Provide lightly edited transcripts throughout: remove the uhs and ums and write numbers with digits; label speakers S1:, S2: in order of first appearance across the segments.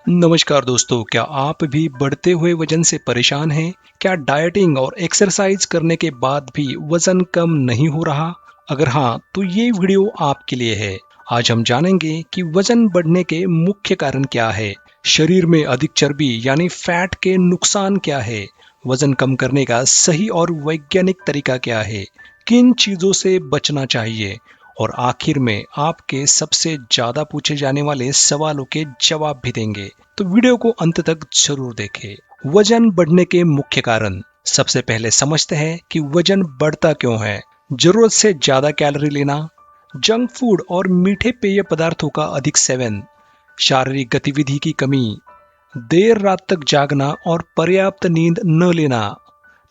S1: नमस्कार दोस्तों, क्या आप भी बढ़ते हुए वजन से परेशान हैं? क्या डाइटिंग और एक्सरसाइज करने के बाद भी वजन कम नहीं हो रहा? अगर हाँ, तो ये वीडियो आपके लिए है। आज हम जानेंगे कि वजन बढ़ने के मुख्य कारण क्या है, शरीर में अधिक चर्बी यानी फैट के नुकसान क्या है, वजन कम करने का सही और वैज्ञानिक तरीका क्या है, किन चीजों से बचना चाहिए और आखिर में आपके सबसे ज्यादा पूछे जाने वाले सवालों के जवाब भी देंगे। तो वीडियो को अंत तक जरूर देखें। वजन बढ़ने के मुख्य कारण। सबसे पहले समझते हैं कि वजन बढ़ता क्यों है। जरूरत से ज्यादा कैलोरी लेना, जंक फूड और मीठे पेय पदार्थों का अधिक सेवन, शारीरिक गतिविधि की कमी, देर रात तक जागना और पर्याप्त नींद न लेना,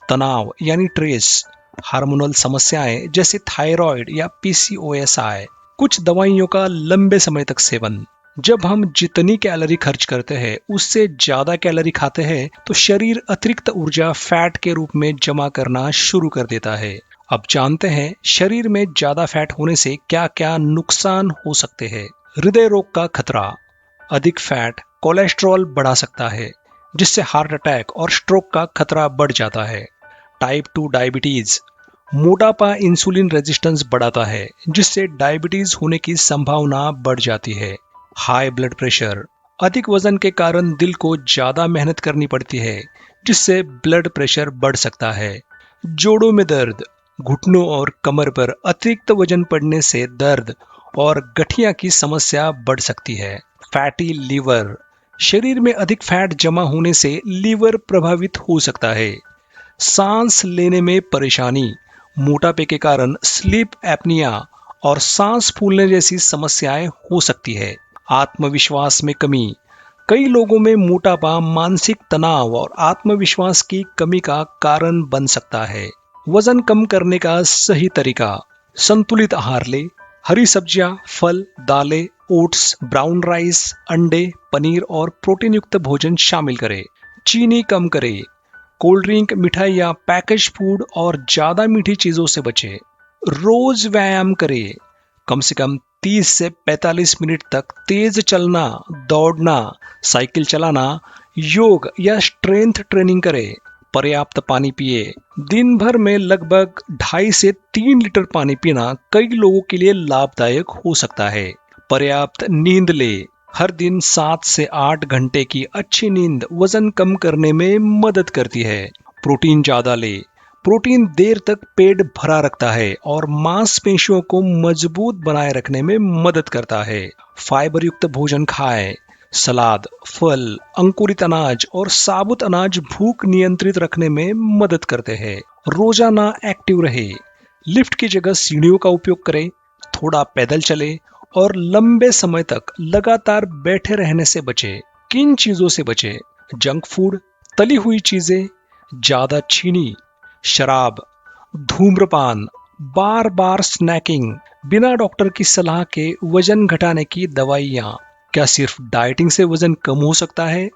S1: तनाव यानी स्ट्रेस, हार्मोनल समस्याएं जैसे थायराइड या पीसीओएस आए, कुछ दवाइयों का लंबे समय तक सेवन। जब हम जितनी कैलोरी खर्च करते हैं उससे ज्यादा कैलोरी खाते हैं तो शरीर अतिरिक्त ऊर्जा फैट के रूप में जमा करना शुरू कर देता है। अब जानते हैं शरीर में ज्यादा फैट होने से क्या क्या नुकसान हो सकते हैं। हृदय रोग का खतरा। अधिक फैट कोलेस्ट्रॉल बढ़ा सकता है, जिससे हार्ट अटैक और स्ट्रोक का खतरा बढ़ जाता है। Type 2 diabetes. मोटापा इंसुलिन रेजिस्टेंस बढ़ाता है, जिससे डायबिटीज होने की संभावना बढ़ जाती है। High blood pressure. अधिक वजन के कारण दिल को ज्यादा मेहनत करनी पड़ती है, जिससे ब्लड प्रेशर बढ़ सकता है। जोड़ों में दर्द। घुटनों और कमर पर अतिरिक्त वजन पड़ने से दर्द और गठिया की समस्या बढ़ सकती है। Fatty liver. शरीर में अधिक फैट जमा होने से लीवर प्रभावित हो सकता है। सांस लेने में परेशानी। मोटापे के कारण स्लीप एपनिया और सांस फूलने जैसी समस्याएं हो सकती है। आत्मविश्वास में कमी। कई लोगों में मोटापा मानसिक तनाव और आत्मविश्वास की कमी का कारण बन सकता है। वजन कम करने का सही तरीका। संतुलित आहार ले। हरी सब्जियां, फल, दालें, ओट्स, ब्राउन राइस, अंडे, पनीर और प्रोटीन युक्त भोजन शामिल करें। चीनी कम करें। कोल्ड ड्रिंक, मिठाई या पैकेज फूड और ज्यादा मीठी चीजों से बचें। रोज व्यायाम करें। कम से कम 30 से 45 मिनट तक तेज चलना, दौड़ना, साइकिल चलाना, योग या स्ट्रेंथ ट्रेनिंग करें। पर्याप्त पानी पिए। दिन भर में लगभग 2.5 से 3 लीटर पानी पीना कई लोगों के लिए लाभदायक हो सकता है। पर्याप्त नींद ले। हर दिन 7 से 8 घंटे की अच्छी नींद वजन कम करने में मदद करती है। प्रोटीन ज्यादा ले। प्रोटीन देर तक पेट भरा रखता है और मांसपेशियों को मजबूत बनाए रखने में मदद करता है। फाइबर युक्त भोजन खाएं। सलाद, फल, अंकुरित अनाज और साबुत अनाज भूख नियंत्रित रखने में मदद करते हैं। रोजाना एक्टिव रहे। लिफ्ट की जगह सीढ़ियों का उपयोग करें। थोड़ा पैदल चले और लंबे समय तक लगातार बैठे रहने से बचे। किन चीजों से बचे? जंक फूड, तली हुई चीजें, ज्यादा चीनी, शराब, धूम्रपान, बार बार स्नैकिंग, बिना डॉक्टर की सलाह के वजन घटाने की दवाइयां। क्या सिर्फ डाइटिंग से वजन कम हो सकता है?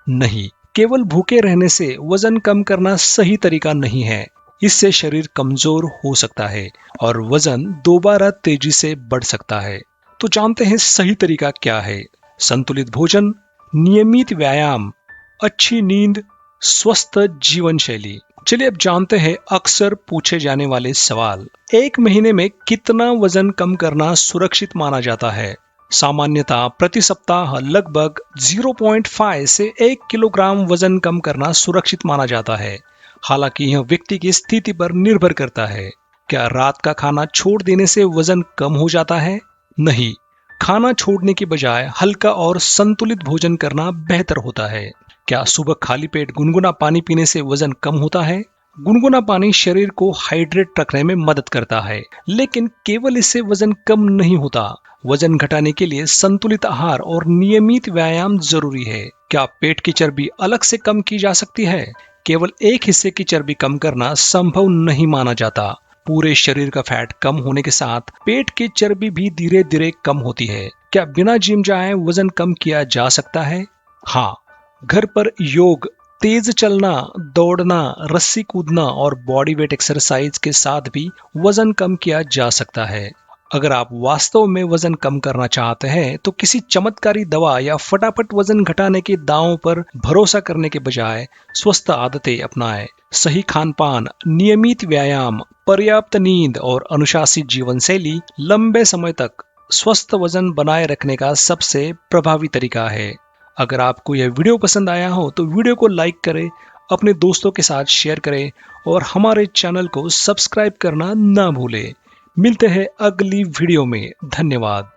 S1: नहीं, केवल भूखे रहने से वजन कम करना सही तरीका नहीं है। इससे शरीर कमजोर हो सकता है और वजन दोबारा तेजी से बढ़ सकता है। तो जानते हैं सही तरीका क्या है। संतुलित भोजन, नियमित व्यायाम, अच्छी नींद, स्वस्थ जीवन शैली। चलिए अब जानते हैं अक्सर पूछे जाने वाले सवाल। एक महीने में कितना वजन कम करना सुरक्षित माना जाता है? सामान्यतः प्रति सप्ताह लगभग 0.5 से 1 किलोग्राम वजन कम करना सुरक्षित माना जाता है। हालांकि यह व्यक्ति की स्थिति पर निर्भर करता है। क्या रात का खाना छोड़ देने से वजन कम हो जाता है? नहीं, खाना छोड़ने की बजाय हल्का और संतुलित भोजन करना बेहतर होता है। क्या सुबह खाली पेट गुनगुना पानी पीने से वजन कम होता है? गुनगुना पानी शरीर को हाइड्रेट रखने में मदद करता है, लेकिन केवल इससे वजन कम नहीं होता। वजन घटाने के लिए संतुलित आहार और नियमित व्यायाम जरूरी है। क्या पेट की चर्बी अलग से कम की जा सकती है? केवल एक हिस्से की चर्बी कम करना संभव नहीं माना जाता। पूरे शरीर का फैट कम होने के साथ पेट की चर्बी भी धीरे धीरे कम होती है। क्या बिना जिम जाए वजन कम किया जा सकता है? हाँ, घर पर योग, तेज चलना, दौड़ना, रस्सी कूदना और बॉडी वेट एक्सरसाइज के साथ भी वजन कम किया जा सकता है। अगर आप वास्तव में वजन कम करना चाहते हैं तो किसी चमत्कारी दवा या फटाफट वजन घटाने के दावों पर भरोसा करने के बजाय स्वस्थ आदतें अपनाएं। सही खान पान, नियमित व्यायाम, पर्याप्त नींद और अनुशासित जीवन शैली लंबे समय तक स्वस्थ वजन बनाए रखने का सबसे प्रभावी तरीका है। अगर आपको यह वीडियो पसंद आया हो तो वीडियो को लाइक करें, अपने दोस्तों के साथ शेयर करें और हमारे चैनल को सब्सक्राइब करना ना भूलें। मिलते हैं अगली वीडियो में। धन्यवाद।